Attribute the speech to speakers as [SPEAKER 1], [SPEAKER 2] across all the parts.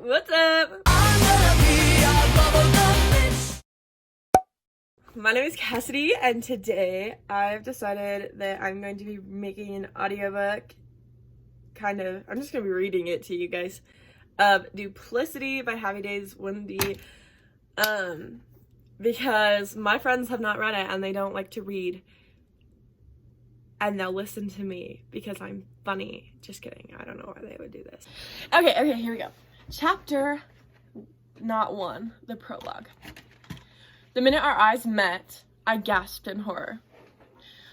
[SPEAKER 1] What's up? My name is Cassidy, and today I've decided that I'm going to be making an audiobook. I'm just going to be reading it to you guys. Duplicity by Happy Days Wendy. Because my friends have not read it and they don't like to read. And they'll listen to me because I'm funny. Just kidding. I don't know why they would do this. Okay, here we go. Chapter not 1, the prologue. The minute our eyes met, I gasped in horror.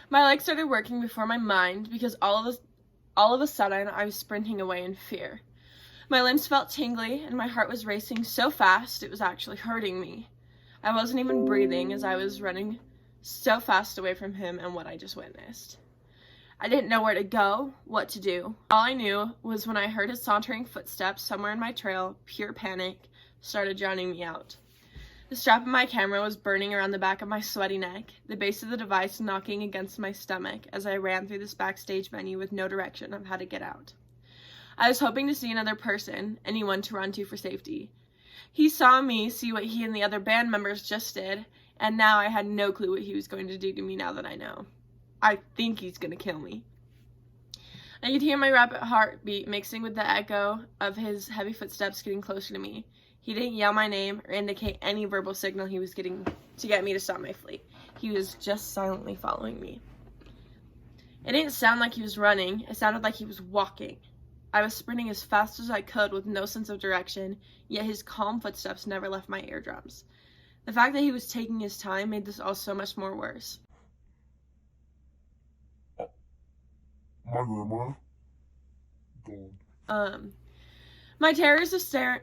[SPEAKER 1] My legs started working before my mind because all of a sudden I was sprinting away in fear. My limbs felt tingly and my heart was racing so fast it was actually hurting me. I wasn't even breathing as I was running so fast away from him and what I just witnessed. I didn't know where to go, what to do. All I knew was when I heard his sauntering footsteps somewhere in my trail, pure panic started drowning me out. The strap of my camera was burning around the back of my sweaty neck, the base of the device knocking against my stomach as I ran through this backstage venue with no direction of how to get out. I was hoping to see another person, anyone to run to for safety. He saw me see what he and the other band members just did, and now I had no clue what he was going to do to me now that I know. I think he's gonna kill me. I could hear my rapid heartbeat mixing with the echo of his heavy footsteps getting closer to me. He didn't yell my name or indicate any verbal signal he was getting to get me to stop my fleet. He was just silently following me. It didn't sound like he was running, it sounded like he was walking. I was sprinting as fast as I could with no sense of direction, yet his calm footsteps never left my eardrums. The fact that he was taking his time made this all so much more worse.
[SPEAKER 2] My grandma gone.
[SPEAKER 1] My terrors of staring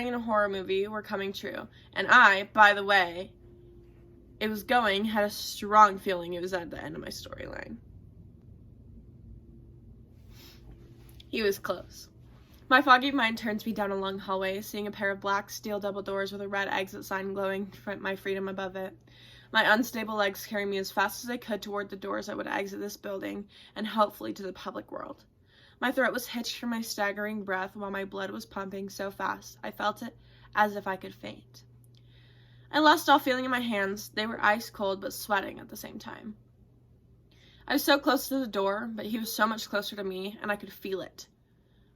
[SPEAKER 1] in a horror movie were coming true. And I, by the way, had a strong feeling it was at the end of my storyline. He was close. My foggy mind turns me down a long hallway, seeing a pair of black steel double doors with a red exit sign glowing from my freedom above it. My unstable legs carry me as fast as I could toward the doors that would exit this building, and hopefully to the public world. My throat was hitched from my staggering breath while my blood was pumping so fast I felt it as if I could faint. I lost all feeling in my hands. They were ice cold but sweating at the same time. I was so close to the door, but he was so much closer to me, and I could feel it.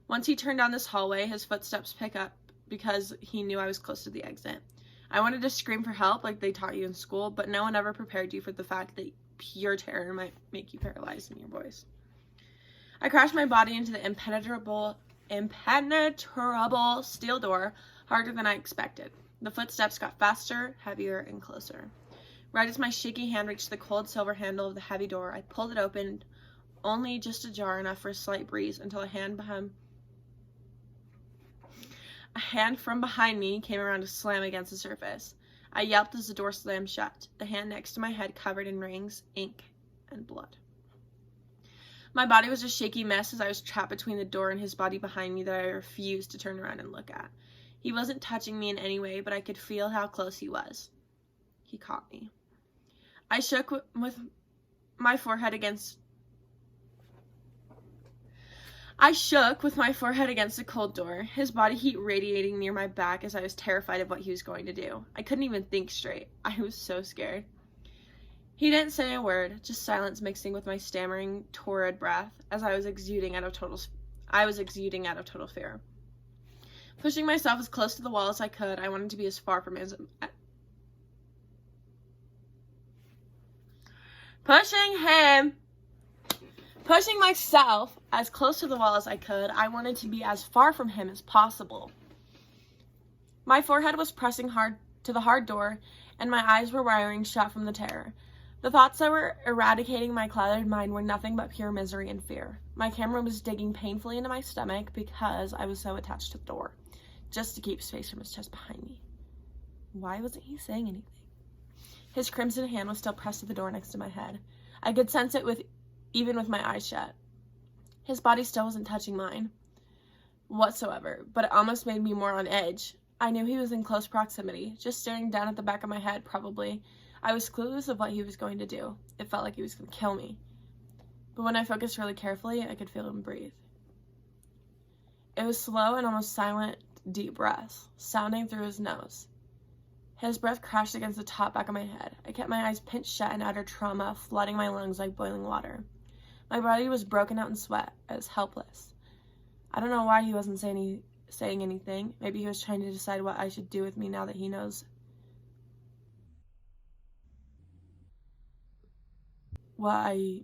[SPEAKER 1] Once he turned down this hallway, his footsteps picked up because he knew I was close to the exit. I wanted to scream for help like they taught you in school, but no one ever prepared you for the fact that pure terror might make you paralyzed in your voice. I crashed my body into the impenetrable steel door harder than I expected. The footsteps got faster, heavier, and closer. Right as my shaky hand reached the cold silver handle of the heavy door, I pulled it open, only just ajar enough for a slight breeze until a hand from behind me came around to slam against the surface. I yelped as the door slammed shut, the hand next to my head covered in rings, ink, and blood. My body was a shaky mess as I was trapped between the door and his body behind me that I refused to turn around and look at. He wasn't touching me in any way, but I could feel how close he was. He caught me. I shook with my forehead against the cold door, his body heat radiating near my back as I was terrified of what he was going to do. I couldn't even think straight. I was so scared. He didn't say a word, just silence mixing with my stammering, torrid breath as I was exuding out of total fear. Pushing myself as close to the wall as I could, I wanted to be as far from him Pushing myself as close to the wall as I could, I wanted to be as far from him as possible. My forehead was pressing hard to the hard door, and my eyes were wiring shut from the terror. The thoughts that were eradicating my clouded mind were nothing but pure misery and fear. My camera was digging painfully into my stomach because I was so attached to the door, just to keep space from his chest behind me. Why wasn't he saying anything? His crimson hand was still pressed to the door next to my head. I could sense it even with my eyes shut. His body still wasn't touching mine whatsoever, but it almost made me more on edge. I knew he was in close proximity, just staring down at the back of my head, probably. I was clueless of what he was going to do. It felt like he was going to kill me. But when I focused really carefully, I could feel him breathe. It was slow and almost silent, deep breaths, sounding through his nose. His breath crashed against the top back of my head. I kept my eyes pinched shut in utter trauma, flooding my lungs like boiling water. My body was broken out in sweat. I was helpless. I don't know why he wasn't saying anything. Maybe he was trying to decide what I should do with me now that he knows what I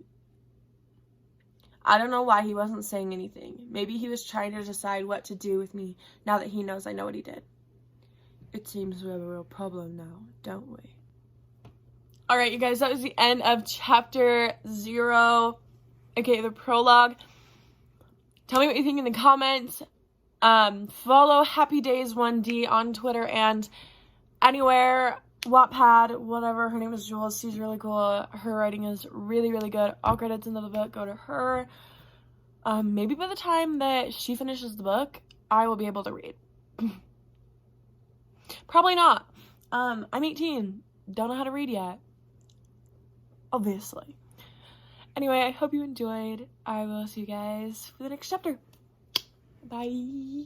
[SPEAKER 1] don't know why he wasn't saying anything. Maybe he was trying to decide what to do with me now that he knows I know what he did. It seems we have a real problem now, don't we? Alright, you guys, that was the end of chapter 0. Okay, the prologue. Tell me what you think in the comments. Follow Happy Days 1D on Twitter and anywhere. Wattpad, whatever. Her name is Julez. She's really cool. Her writing is really, really good. All credits in the book go to her. Maybe by the time that she finishes the book, I will be able to read. Probably not. I'm 18. Don't know how to read yet. Obviously. Anyway, I hope you enjoyed. I will see you guys for the next chapter. Bye.